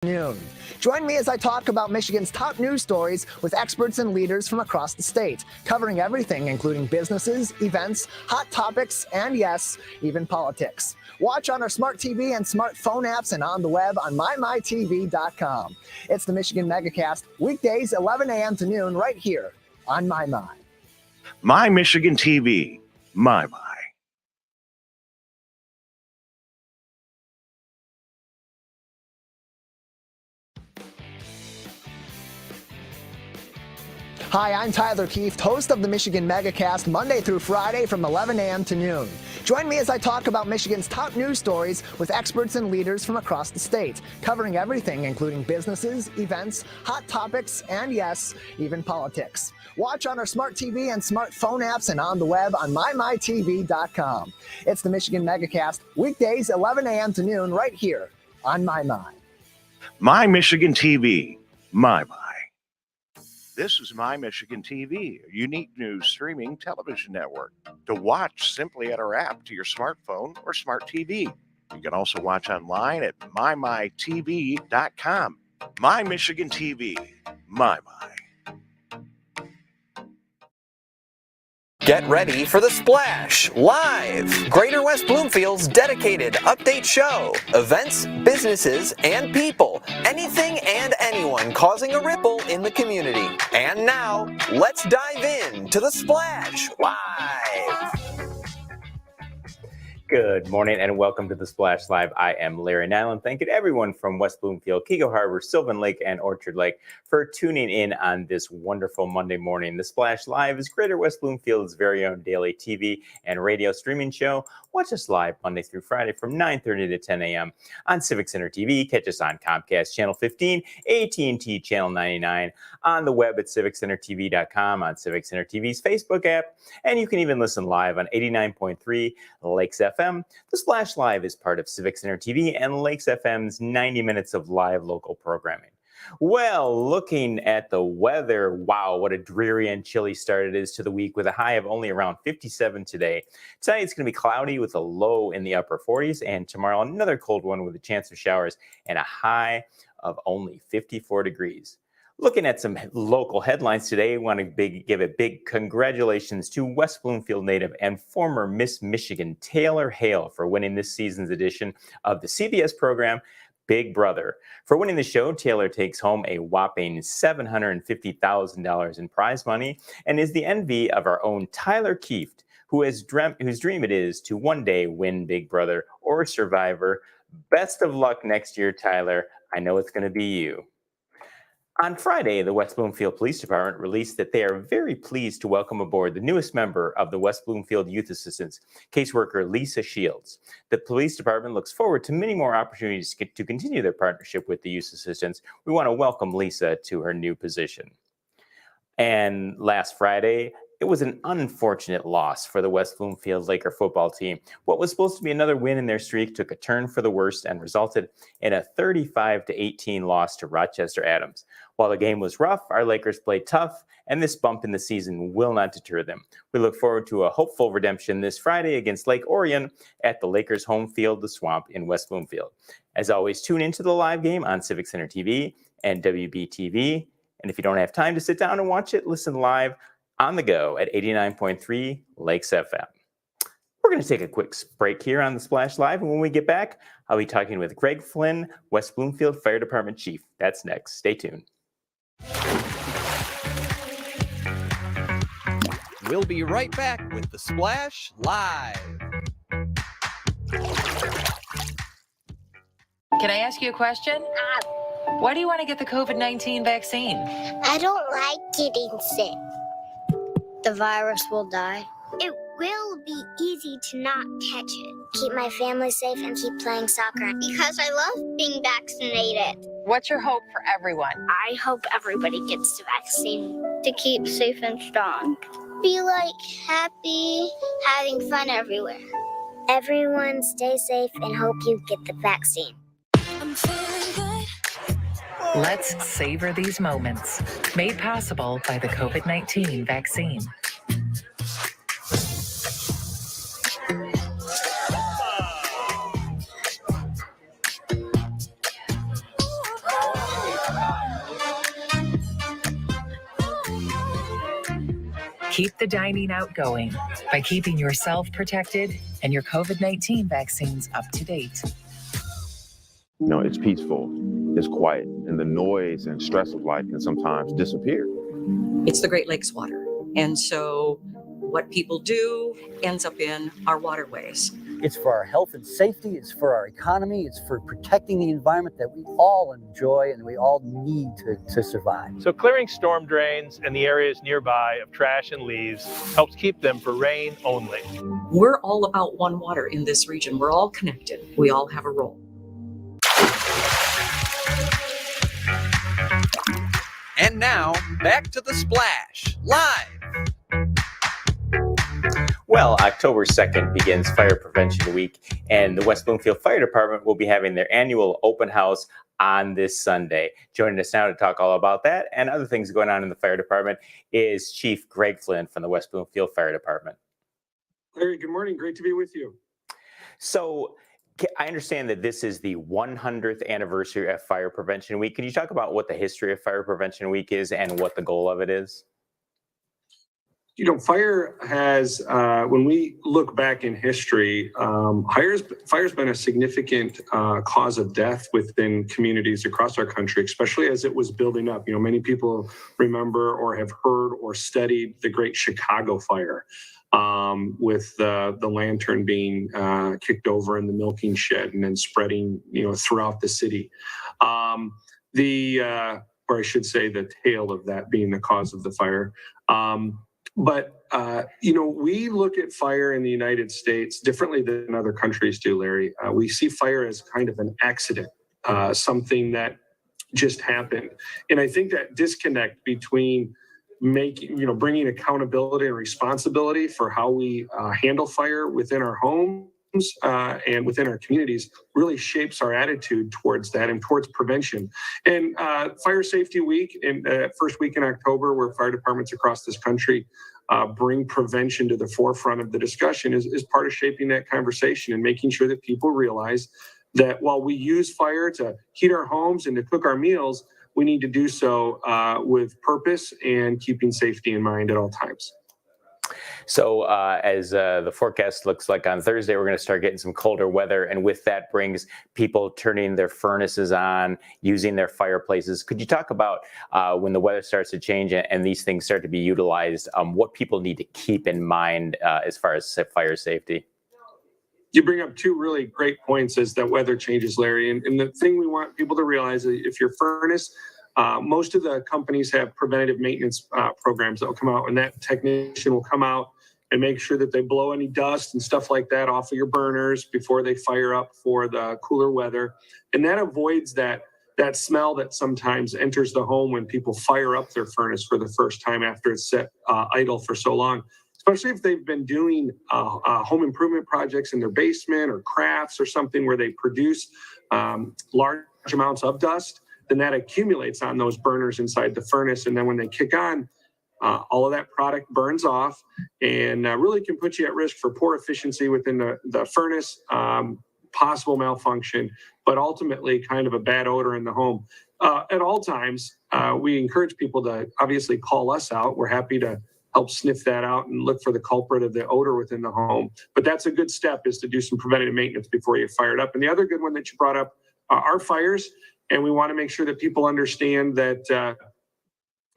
Noon. Join me as I talk about Michigan's top news stories with experts and leaders from across the state, covering everything including businesses, events, hot topics, and yes, even politics. Watch on our smart TV and smartphone apps and on the web on mymytv.com. It's the Michigan Megacast, weekdays 11 a.m. to noon right here on My. My Michigan TV, My. Hi, I'm Tyler Keefe, host of the Michigan Megacast, Monday through Friday from 11 a.m. to noon. Join me as I talk about Michigan's top news stories with experts and leaders from across the state, covering everything including businesses, events, hot topics, and yes, even politics. Watch on our smart TV and smartphone apps and on the web on mymytv.com. It's the Michigan Megacast, weekdays 11 a.m. to noon right here on My. My Michigan TV, My. This is My Michigan TV, a unique news streaming television network. To watch simply add our app to your smartphone or smart TV. You can also watch online at mymytv.com. My Michigan TV, My. Get ready for The Splash Live, Greater West Bloomfield's dedicated update show. Events, businesses, and people. Anything and anyone causing a ripple in the community. And now, let's dive in to The Splash Live. Good morning and welcome to The Splash Live. I am Larry Nyland. Thank you to everyone from West Bloomfield, Keego Harbor, Sylvan Lake, and Orchard Lake for tuning in on this wonderful Monday morning. The Splash Live is Greater West Bloomfield's very own daily TV and radio streaming show. Watch us live Monday through Friday from 9:30 to 10 a.m. on Civic Center TV. Catch us on Comcast Channel 15, AT&T Channel 99, on the web at civiccentertv.com, on Civic Center TV's Facebook app, and you can even listen live on 89.3 Lakes FM. The Splash Live is part of Civic Center TV and Lakes FM's 90 minutes of live local programming. Well, looking at the weather, wow, what a dreary and chilly start it is to the week with a high of only around 57 today. Tonight it's going to be cloudy with a low in the upper 40s, and tomorrow another cold one with a chance of showers and a high of only 54 degrees. Looking at some local headlines today, I want to give a big congratulations to West Bloomfield native and former Miss Michigan Taylor Hale for winning this season's edition of the CBS program Big Brother. For winning the show, Taylor takes home a whopping $750,000 in prize money and is the envy of our own Tyler Keefe, whose dream it is to one day win Big Brother or Survivor. Best of luck next year, Tyler. I know it's going to be you. On Friday, the West Bloomfield Police Department released that they are very pleased to welcome aboard the newest member of the West Bloomfield Youth Assistance, caseworker Lisa Shields. The police department looks forward to many more opportunities to continue their partnership with the Youth Assistance. We want to welcome Lisa to her new position. And last Friday, it was an unfortunate loss for the West Bloomfield Laker football team. What was supposed to be another win in their streak took a turn for the worst and resulted in a 35-18 loss to Rochester Adams. While the game was rough, our Lakers played tough, and this bump in the season will not deter them. We look forward to a hopeful redemption this Friday against Lake Orion at the Lakers' home field, The Swamp in West Bloomfield. As always, tune into the live game on Civic Center TV and WBTV. And if you don't have time to sit down and watch it, listen live on the go at 89.3 Lakes FM. We're going to take a quick break here on the Splash Live, and when we get back, I'll be talking with Greg Flynn, West Bloomfield Fire Department Chief. That's next. Stay tuned. We'll be right back with the Splash Live. Can I ask you a question? Why do you want to get the COVID-19 vaccine? I don't like getting sick. The virus will die. It will be easy to not catch it. Keep my family safe and keep playing soccer. Because I love being vaccinated. What's your hope for everyone? I hope everybody gets the vaccine to keep safe and strong. Be happy, having fun everywhere. Everyone stay safe and hope you get the vaccine. I'm feeling good. Let's savor these moments. Made possible by the COVID-19 vaccine. Keep the dining out going by keeping yourself protected and your COVID-19 vaccines up to date. It's peaceful, it's quiet, and the noise and stress of life can sometimes disappear. It's the Great Lakes water. And so what people do ends up in our waterways. It's for our health and safety, it's for our economy, it's for protecting the environment that we all enjoy and we all need to survive. So clearing storm drains and the areas nearby of trash and leaves helps keep them for rain only. We're all about one water in this region. We're all connected. We all have a role. And now, back to the Splash, live. Well, October 2nd begins Fire Prevention Week, and the West Bloomfield Fire Department will be having their annual open house on this Sunday. Joining us now to talk all about that and other things going on in the fire department is Chief Greg Flynn from the West Bloomfield Fire Department. Larry, good morning. Great to be with you. So, I understand that this is the 100th anniversary of Fire Prevention Week. Can you talk about what the history of Fire Prevention Week is and what the goal of it is? Fire has, when we look back in history, fire's been a significant cause of death within communities across our country, especially as it was building up. Many people remember or have heard or studied the Great Chicago Fire, with the lantern being kicked over in the milking shed and then spreading, throughout the city. Or I should say the tail of that being the cause of the fire. But we look at fire in the United States differently than other countries do, Larry. We see fire as kind of an accident, something that just happened. And I think that disconnect between bringing accountability and responsibility for how we handle fire within our homes and within our communities really shapes our attitude towards that and towards prevention. And Fire Safety Week, and first week in October, where fire departments across this country bring prevention to the forefront of the discussion, is part of shaping that conversation and making sure that people realize that while we use fire to heat our homes and to cook our meals, we need to do so with purpose and keeping safety in mind at all times. So as the forecast looks like on Thursday, we're going to start getting some colder weather. And with that brings people turning their furnaces on, using their fireplaces. Could you talk about when the weather starts to change and these things start to be utilized, what people need to keep in mind as far as fire safety? You bring up two really great points as that weather changes, Larry. And the thing we want people to realize is if your furnace, most of the companies have preventative maintenance programs that will come out, and that technician will come out and make sure that they blow any dust and stuff like that off of your burners before they fire up for the cooler weather. And that avoids that smell that sometimes enters the home when people fire up their furnace for the first time after it's set idle for so long. Especially if they've been doing home improvement projects in their basement or crafts or something where they produce large amounts of dust, then that accumulates on those burners inside the furnace. And then when they kick on, all of that product burns off and really can put you at risk for poor efficiency within the furnace, possible malfunction, but ultimately kind of a bad odor in the home. At all times, we encourage people to obviously call us out. We're happy to help sniff that out and look for the culprit of the odor within the home. But that's a good step, is to do some preventative maintenance before you fire it up. And the other good one that you brought up are fires. And we want to make sure that people understand that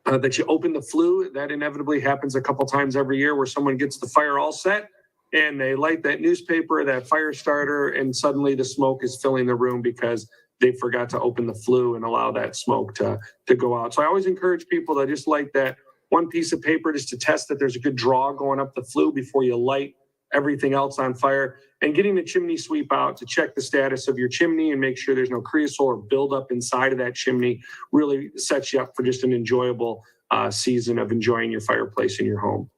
that you open the flue. That inevitably happens a couple times every year, where someone gets the fire all set and they light that newspaper, that fire starter, and suddenly the smoke is filling the room because they forgot to open the flue and allow that smoke to go out. So I always encourage people to just light that one piece of paper just to test that there's a good draw going up the flue before you light everything else on fire, and getting the chimney sweep out to check the status of your chimney and make sure there's no creosote or buildup inside of that chimney really sets you up for just an enjoyable season of enjoying your fireplace in your home.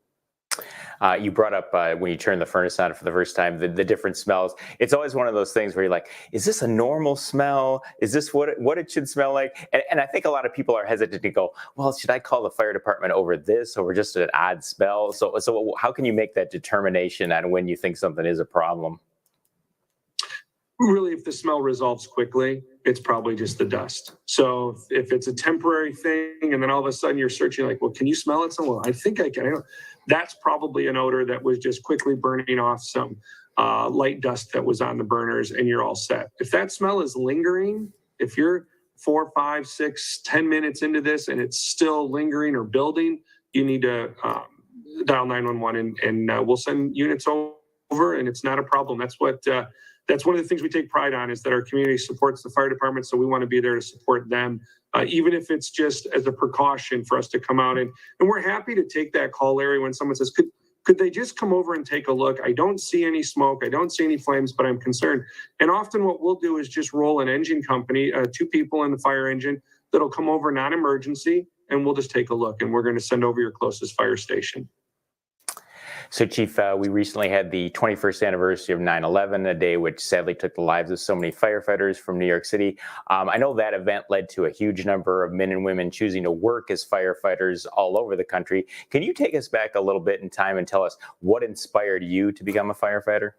You brought up when you turn the furnace on for the first time, the different smells. It's always one of those things where you're like, is this a normal smell? Is this what it should smell like? And I think a lot of people are hesitant to go, well, should I call the fire department over this or just an odd smell? So how can you make that determination on when you think something is a problem? really, if the smell resolves quickly, it's probably just the dust. So if it's a temporary thing and then all of a sudden you're searching like, well, can you smell it? So, well, I think I can. That's probably an odor that was just quickly burning off some light dust that was on the burners, and you're all set. If that smell is lingering, if you're 4, 5, 6, 10 minutes into this and it's still lingering or building, you need to dial 911 and we'll send units over, and it's not a problem. That's one of the things we take pride on, is that our community supports the fire department, so we want to be there to support them, even if it's just as a precaution for us to come out. And we're happy to take that call, Larry, when someone says, could they just come over and take a look? I don't see any smoke. I don't see any flames, but I'm concerned. And often what we'll do is just roll an engine company, 2 people in the fire engine that'll come over non-emergency, and we'll just take a look, and we're going to send over your closest fire station. So, Chief, we recently had the 21st anniversary of 9/11, a day which sadly took the lives of so many firefighters from New York City. I know that event led to a huge number of men and women choosing to work as firefighters all over the country. Can you take us back a little bit in time and tell us what inspired you to become a firefighter?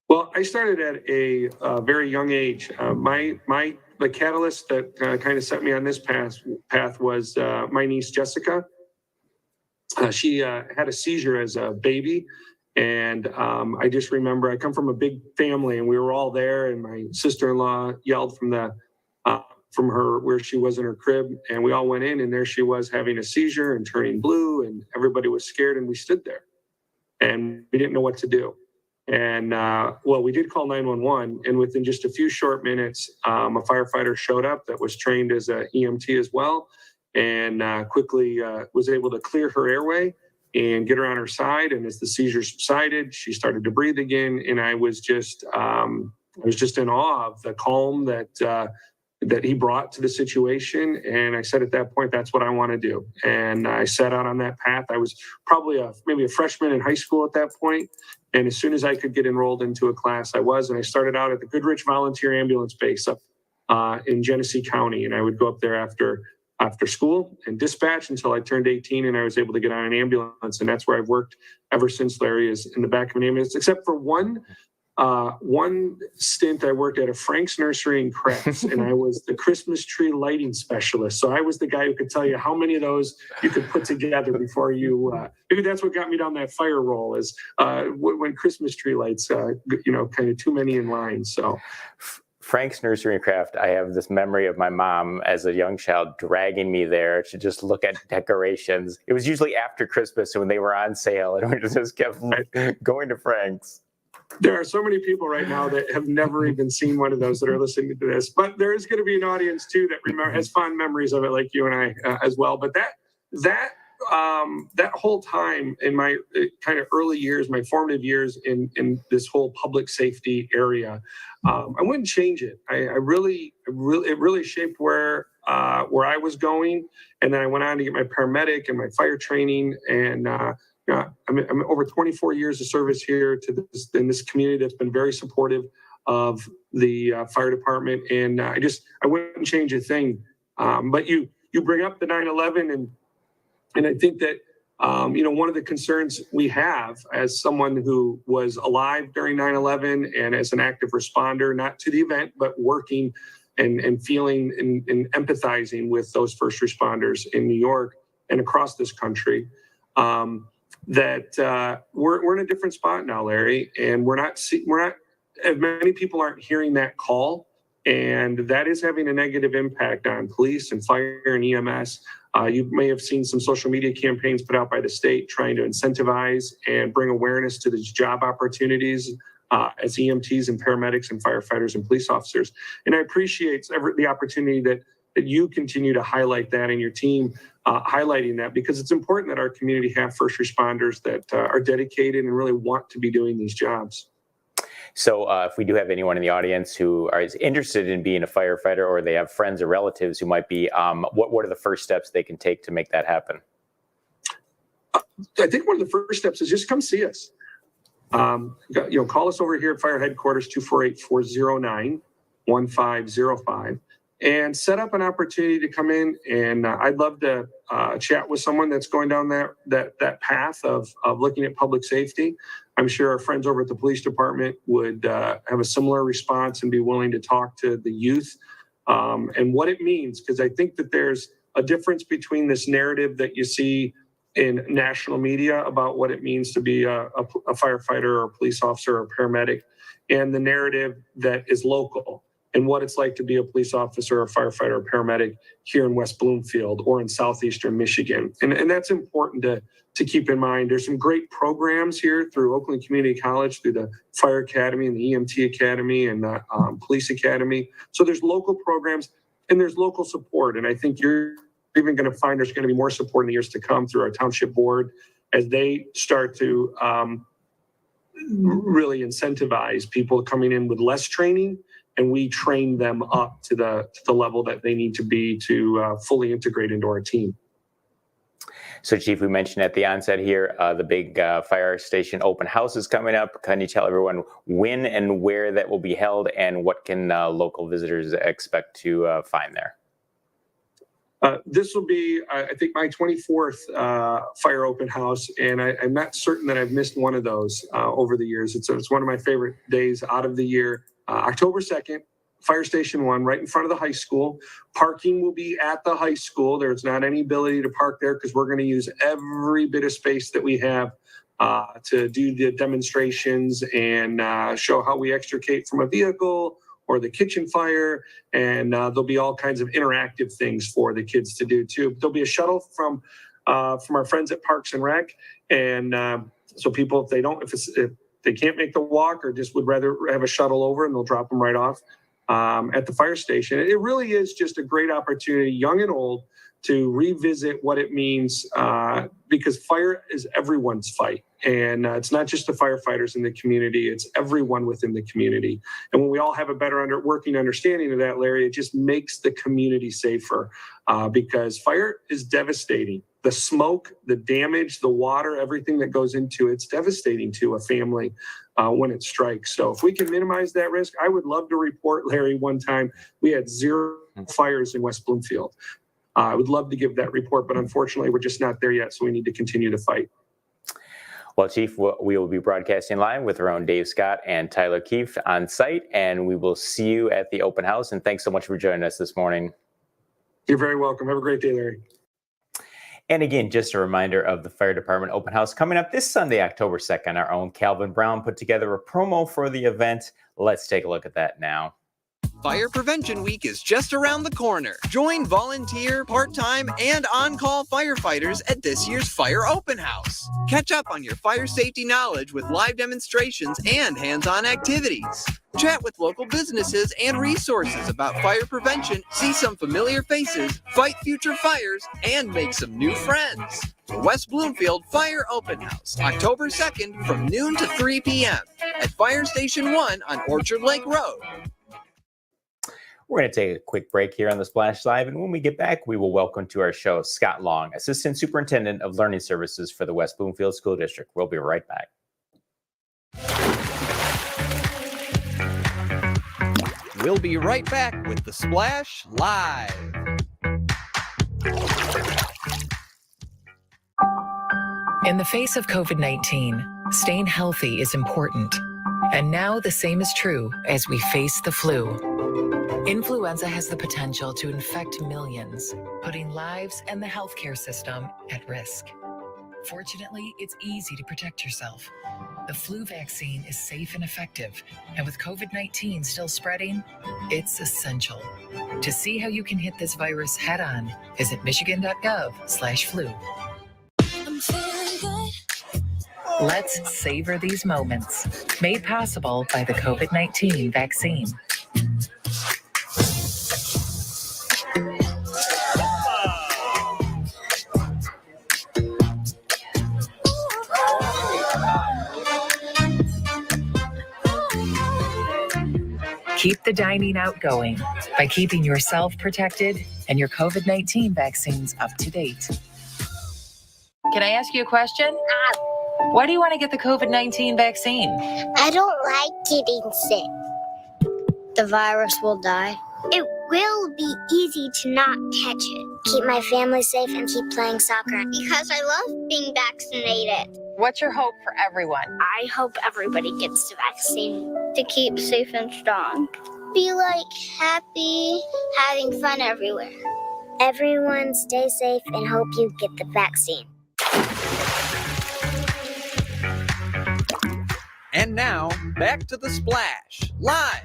Well, I started at a very young age. The catalyst that kind of set me on this path was my niece, Jessica. She had a seizure as a baby, and I just remember, I come from a big family, and we were all there, and my sister-in-law yelled from her where she was in her crib, and we all went in, and there she was having a seizure and turning blue, and everybody was scared, and we stood there, and we didn't know what to do. And we did call 911, and within just a few short minutes, a firefighter showed up that was trained as an EMT as well, and quickly was able to clear her airway and get her on her side. And as the seizure subsided, she started to breathe again. And I was just in awe of the calm that he brought to the situation. And I said at that point, that's what I want to do. And I set out on that path. I was probably maybe a freshman in high school at that point. And as soon as I could get enrolled into a class, I was. And I started out at the Goodrich Volunteer Ambulance Base up in Genesee County. And I would go up there after school and dispatch until I turned 18, and I was able to get on an ambulance. And that's where I've worked ever since, Larry, is in the back of an ambulance, except for one stint. I worked at a Frank's Nursery in Krebs, and I was the Christmas tree lighting specialist. So I was the guy who could tell you how many of those you could put together before you, maybe that's what got me down that fire roll, is when Christmas tree lights, kind of too many in line. So Frank's Nursery and Craft, I have this memory of my mom as a young child dragging me there to just look at decorations. It was usually after Christmas when they were on sale, and we just kept going to Frank's. There are so many people right now that have never even seen one of those that are listening to this, but there is going to be an audience too that has fond memories of it, like you and I as well. But that whole time in my kind of early years, my formative years in this whole public safety area, I wouldn't change it. It really shaped where I was going. And then I went on to get my paramedic and my fire training. And I'm over 24 years of service here in this community that's been very supportive of the fire department. And I wouldn't change a thing. But you bring up the 9/11, and I think that, one of the concerns we have as someone who was alive during 9/11 and as an active responder, not to the event, but working and feeling and empathizing with those first responders in New York and across this country, that we're in a different spot now, Larry, and we're not many people aren't hearing that call. And that is having a negative impact on police and fire and EMS. You may have seen some social media campaigns put out by the state trying to incentivize and bring awareness to these job opportunities as EMTs and paramedics and firefighters and police officers. And I appreciate the opportunity that you continue to highlight that, and your team highlighting that, because it's important that our community have first responders that are dedicated and really want to be doing these jobs. So if we do have anyone in the audience who is interested in being a firefighter, or they have friends or relatives who might be, what are the first steps they can take to make that happen? I think one of the first steps is just come see us. Call us over here at Fire Headquarters, 248-409-1505, and set up an opportunity to come in. And I'd love to chat with someone that's going down that path of looking at public safety. I'm sure our friends over at the police department would have a similar response and be willing to talk to the youth and what it means, because I think that there's a difference between this narrative that you see in national media about what it means to be a firefighter or a police officer or a paramedic, and the narrative that is local and what it's like to be a police officer, a firefighter, or paramedic here in West Bloomfield or in southeastern Michigan. And that's important to keep in mind. There's some great programs here through Oakland Community College, through the Fire Academy and the EMT Academy and the Police Academy. So there's local programs and there's local support. And I think you're even going to find there's going to be more support in the years to come through our township board as they start to really incentivize people coming in with less training, and we train them up to the level that they need to be to fully integrate into our team. So, Chief, we mentioned at the onset here, the big fire station open house is coming up. Can you tell everyone when and where that will be held, and what can local visitors expect to find there? This will be, I think, my 24th fire open house, and I'm not certain that I've missed one of those over the years. It's one of my favorite days out of the year. October 2nd, Fire Station 1, right in front of the high school. Parking will be at the high school. There's not any ability to park there because we're going to use every bit of space that we have to do the demonstrations and show how we extricate from a vehicle or the kitchen fire, and there'll be all kinds of interactive things for the kids to do too. There'll be a shuttle from our friends at Parks and Rec, and so people, if they can't make the walk or just would rather have a shuttle over, and they'll drop them right off at the fire station. It really is just a great opportunity, young and old, to revisit what it means because fire is everyone's fight. And it's not just the firefighters in the community, it's everyone within the community. And when we all have a better working understanding of that, Larry, it just makes the community safer because fire is devastating. The smoke, the damage, the water, everything that goes into it's devastating to a family when it strikes. So if we can minimize that risk, I would love to report, Larry, one time we had 0 fires in West Bloomfield. I would love to give that report, but unfortunately, we're just not there yet, so we need to continue to fight. Well, Chief, we will be broadcasting live with our own Dave Scott and Tyler Keefe on site, and we will see you at the open house. And thanks so much for joining us this morning. You're very welcome. Have a great day, Larry. And again, just a reminder of the Fire Department open house coming up this Sunday, October 2nd. Our own Calvin Brown put together a promo for the event. Let's take a look at that now. Fire Prevention Week is just around the corner. Join volunteer, part-time, and on-call firefighters at this year's Fire Open House. Catch up on your fire safety knowledge with live demonstrations and hands-on activities. Chat with local businesses and resources about fire prevention, see some familiar faces, fight future fires, and make some new friends. The West Bloomfield Fire Open House, October 2nd from noon to 3 p.m. at Fire Station 1 on Orchard Lake Road. We're going to take a quick break here on the Splash Live, and when we get back, we will welcome to our show Scott Long, Assistant Superintendent of Learning Services for the West Bloomfield School District. We'll be right back. We'll be right back with the Splash Live. In the face of COVID-19, staying healthy is important. And now the same is true as we face the flu. Influenza has the potential to infect millions, putting lives and the healthcare system at risk. Fortunately, it's easy to protect yourself. The flu vaccine is safe and effective, and with COVID-19 still spreading, it's essential. To see how you can hit this virus head on, visit michigan.gov/flu. I'm feeling good. Let's savor these moments, made possible by the COVID-19 vaccine. Keep the dining out going by keeping yourself protected and your COVID-19 vaccines up to date. Can I ask you a question? Why do you want to get the COVID-19 vaccine? I don't like getting sick. The virus will die. Ew. will be easy to not catch it. Keep my family safe and keep playing soccer. Because I love being vaccinated. What's your hope for everyone? I hope everybody gets the vaccine to keep safe and strong. Be like happy, having fun everywhere. Everyone stay safe and hope you get the vaccine. And now, back to the Splash, live.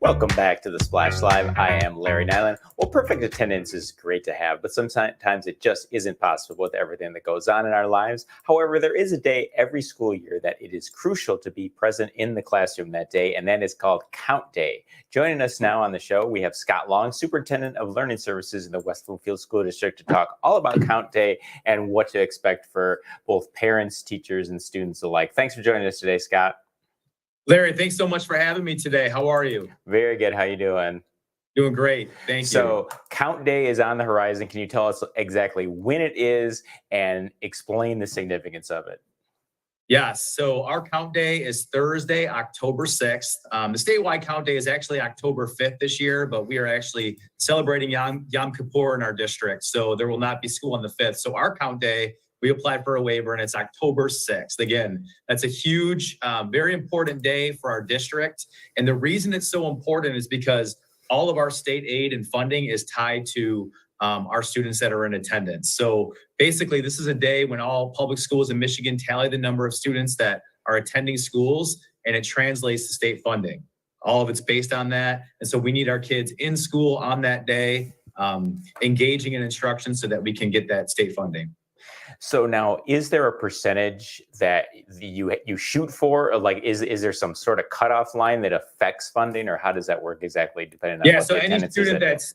Welcome back to the Splash Live. I am Larry Nyland. Well, perfect attendance is great to have, but sometimes it just isn't possible with everything that goes on in our lives. However, there is a day every school year that it is crucial to be present in the classroom that day, and that is called Count Day. Joining us now on the show, we have Scott Long, Superintendent of Learning Services in the West Bloomfield School District, to talk all about Count Day and what to expect for both parents, teachers, and students alike. Thanks for joining us today, Scott. Larry, thanks so much for having me today. How are you? Very good. How you doing? Doing great. Thank you. So Count Day is on the horizon. Can you tell us exactly when it is and explain the significance of it? Yes. So our Count Day is Thursday, October 6th. The statewide Count Day is actually October 5th this year, but we are actually celebrating Yom Kippur in our district. So there will not be school on the 5th. So our Count Day, we applied for a waiver and it's October 6th. Again, that's a huge, very important day for our district. And the reason it's so important is because all of our state aid and funding is tied to our students that are in attendance. So basically, this is a day when all public schools in Michigan tally the number of students that are attending schools, and it translates to state funding. All of it's based on that. And so we need our kids in school on that day, engaging in instruction so that we can get that state funding. So now, is there a percentage that you shoot for? Or like, is there some sort of cutoff line that affects funding, or how does that work exactly, depending on what so the attendance is?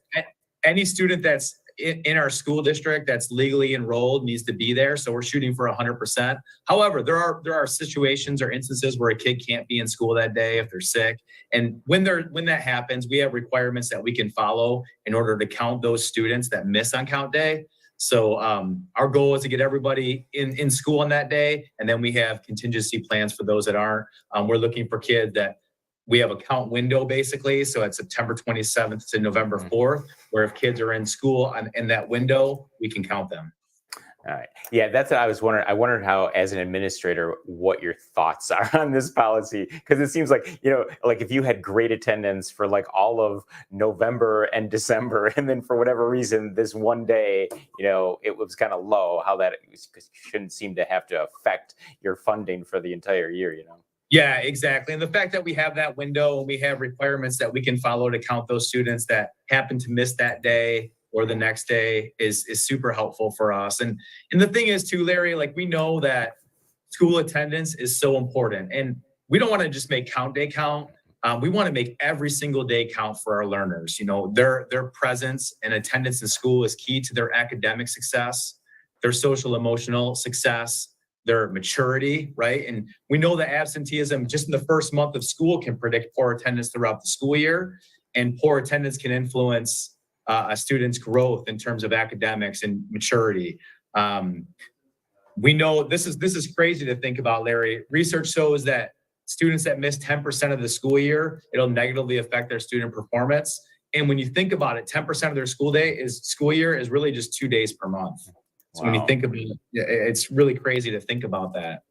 any student that's in our school district that's legally enrolled needs to be there. So we're shooting for 100%. However, there are situations or instances where a kid can't be in school that day if they're sick. And when that happens, we have requirements that we can follow in order to count those students that miss on Count Day. So our goal is to get everybody in school on that day. And then we have contingency plans for those that aren't. We're looking for kids that we have a count window basically. So it's September 27th to November 4th, where if kids are in school in that window, we can count them. All right. Yeah, that's what I was wondering. I wondered how, as an administrator, what your thoughts are on this policy, because it seems like, like if you had great attendance for like all of November and December, and then for whatever reason, this one day, it was kind of low, how that shouldn't seem to have to affect your funding for the entire year, Yeah, exactly. And the fact that we have that window and we have requirements that we can follow to count those students that happen to miss that day or the next day is super helpful for us. And the thing is too, Larry, like we know that school attendance is so important, and we don't want to just make Count Day count. We want to make every single day count for our learners. Their presence and attendance in school is key to their academic success, their social emotional success, their maturity, right? And we know that absenteeism just in the first month of school can predict poor attendance throughout the school year, and poor attendance can influence a student's growth in terms of academics and maturity. We know this is crazy to think about, Larry. Research shows that students that miss 10% of the school year, it'll negatively affect their student performance. And when you think about it, 10% of their school year is really just 2 days per month. So when you think about it, it's really crazy to think about that.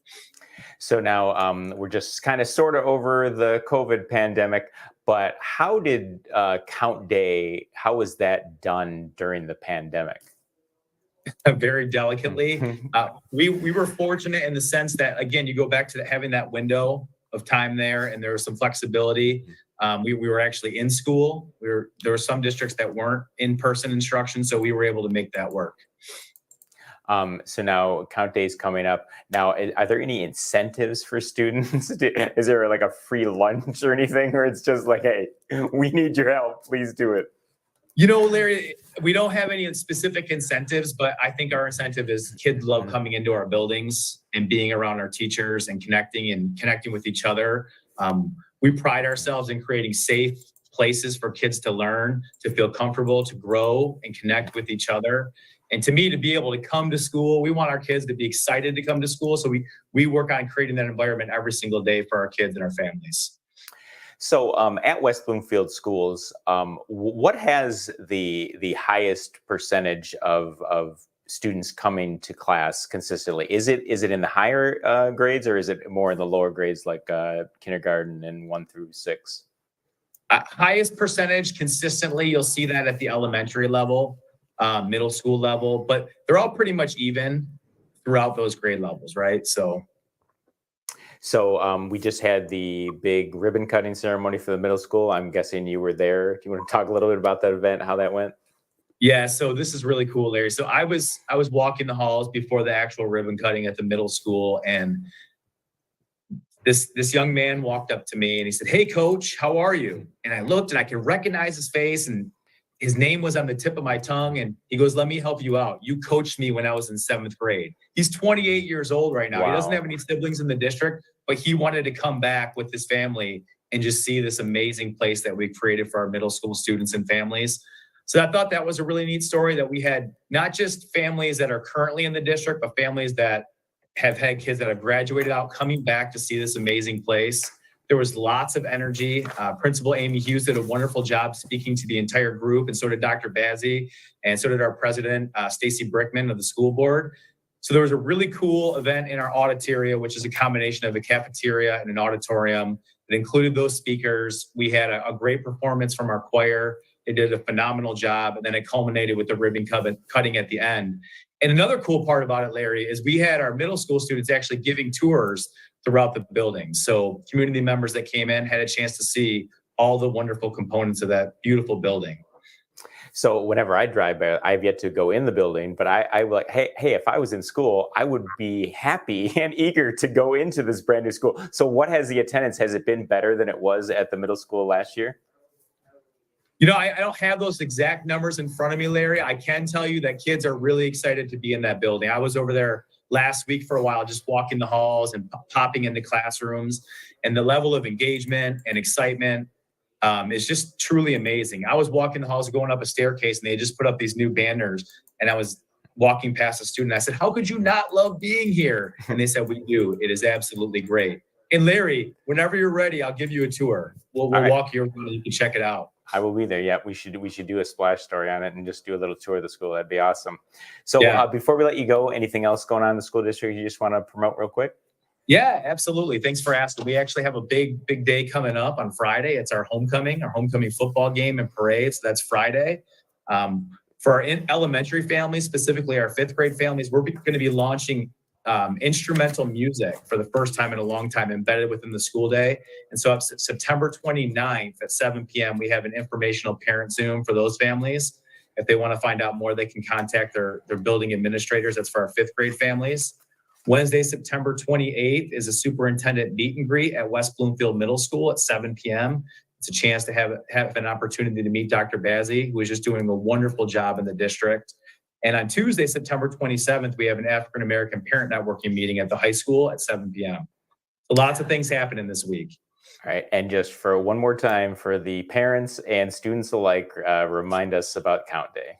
So now we're just kind of sort of over the COVID pandemic, but how did Count Day, how was that done during the pandemic? Very delicately. We were fortunate in the sense that, again, you go back to having that window of time there, and there was some flexibility. We were actually in school. There were some districts that weren't in-person instruction, so we were able to make that work. So now Count Day is coming up. Now, are there any incentives for students? Is there like a free lunch or anything? Or it's just like, hey, we need your help. Please do it. Larry, we don't have any specific incentives, but I think our incentive is kids love coming into our buildings and being around our teachers and connecting with each other. We pride ourselves in creating safe places for kids to learn, to feel comfortable, to grow and connect with each other. And to me, to be able to come to school, we want our kids to be excited to come to school. So we work on creating that environment every single day for our kids and our families. So at West Bloomfield Schools, what has the highest percentage of students coming to class consistently? Is it in the higher grades, or is it more in the lower grades like kindergarten and 1 through 6? Highest percentage consistently, you'll see that at the elementary level, middle school level, but they're all pretty much even throughout those grade levels, right? So we just had the big ribbon cutting ceremony for the middle school. I'm guessing you were there. Do you want to talk a little bit about that event, how that went? yeah, so this is really cool, Larry. So I was walking the halls before the actual ribbon cutting at the middle school, and this young man walked up to me and he said, "Hey, coach, how are you?" And I looked and I could recognize his face, and his name was on the tip of my tongue. And he goes, "Let me help you out. You coached me when I was in 7th grade." He's 28 years old right now. Wow. He doesn't have any siblings in the district, but he wanted to come back with his family and just see this amazing place that we created for our middle school students and families. So I thought that was a really neat story, that we had not just families that are currently in the district, but families that have had kids that have graduated out coming back to see this amazing place. There was lots of energy. Principal Amy Hughes did a wonderful job speaking to the entire group, and so did Dr. Bazzi, and so did our president, Stacy Brickman of the school board. So there was a really cool event in our auditoria, which is a combination of a cafeteria and an auditorium that included those speakers. We had a great performance from our choir. They did a phenomenal job, and then it culminated with the ribbon cutting at the end. And another cool part about it, Larry, is we had our middle school students actually giving tours throughout the building. So community members that came in had a chance to see all the wonderful components of that beautiful building. So whenever I drive by, I've yet to go in the building, but I like, hey, if I was in school, I would be happy and eager to go into this brand new school. So what has the attendance? Has it been better than it was at the middle school last year? You know, I don't have those exact numbers in front of me, Larry. I can tell you that kids are really excited to be in that building. I was over there last week for a while, just walking the halls and popping into classrooms, and the level of engagement and excitement is just truly amazing. I was walking the halls, going up a staircase, and they just put up these new banners, and I was walking past a student. I said, "How could you not love being here?" And they said, "We do. It is absolutely great." And Larry, whenever you're ready, I'll give you a tour. We'll walk you around and you can check it out. I will be there. Yeah, we should do a splash story on it and just do a little tour of the school. That'd be awesome. So before we let you go, anything else going on in the school district you just want to promote real quick? Yeah, absolutely. Thanks for asking. We actually have a big day coming up on Friday. It's our homecoming football game and parade. So that's Friday. For our elementary families, specifically our 5th grade families, we're going to be launching instrumental music for the first time in a long time embedded within the school day. And so September 29th at 7 p.m., we have an informational parent Zoom for those families. If they want to find out more, they can contact their building administrators. That's for our 5th grade families. Wednesday, September 28th is a superintendent meet and greet at West Bloomfield Middle School at 7 p.m. It's a chance to have an opportunity to meet Dr. Bazzi, who is just doing a wonderful job in the district. And on Tuesday, September 27th, we have an African-American parent networking meeting at the high school at 7 p.m. So lots of things happening this week. All right. And just for one more time, for the parents and students alike, remind us about Count Day.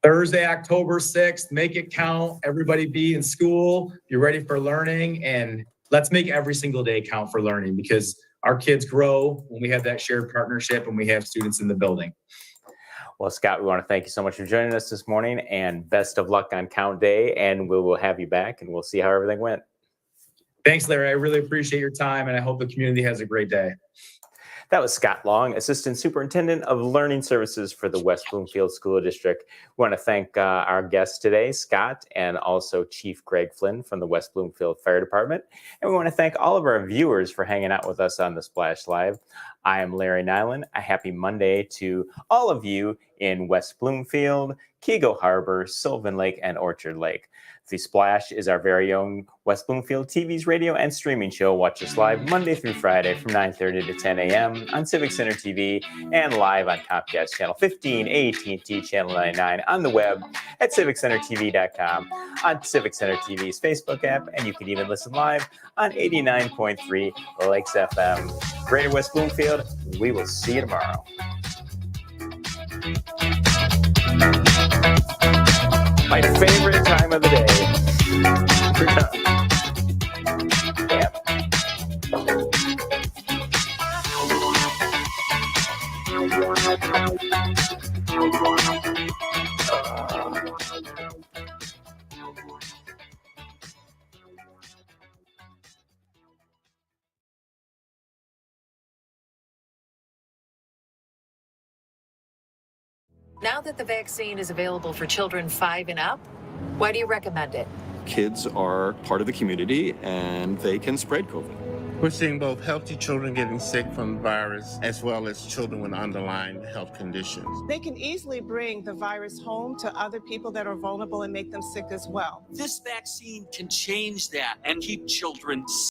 Thursday, October 6th, make it count. Everybody be in school. You're ready for learning. And let's make every single day count for learning, because our kids grow when we have that shared partnership and we have students in the building. Well, Scott, we want to thank you so much for joining us this morning, and best of luck on Count Day, and we will have you back and we'll see how everything went. Thanks, Larry. I really appreciate your time, and I hope the community has a great day. That was Scott Long, Assistant Superintendent of Learning Services for the West Bloomfield School District. We want to thank our guests today, Scott, and also Chief Greg Flynn from the West Bloomfield Fire Department. And we want to thank all of our viewers for hanging out with us on the Splash Live. I am Larry Nyland. A happy Monday to all of you in West Bloomfield, Keego Harbor, Sylvan Lake, and Orchard Lake. The Splash is our very own West Bloomfield TV's radio and streaming show. Watch us live Monday through Friday from 9:30 to 10 a.m. on Civic Center TV and live on Comcast Channel 15, AT&T Channel 99, on the web at civiccentertv.com, on Civic Center TV's Facebook app, and you can even listen live on 89.3 Lakes FM. Greater West Bloomfield, we will see you tomorrow. My favorite time of the day. Yeah. Now that the vaccine is available for children 5 and up, why do you recommend it? Kids are part of the community and they can spread COVID. We're seeing both healthy children getting sick from the virus as well as children with underlying health conditions. They can easily bring the virus home to other people that are vulnerable and make them sick as well. This vaccine can change that and keep children safe.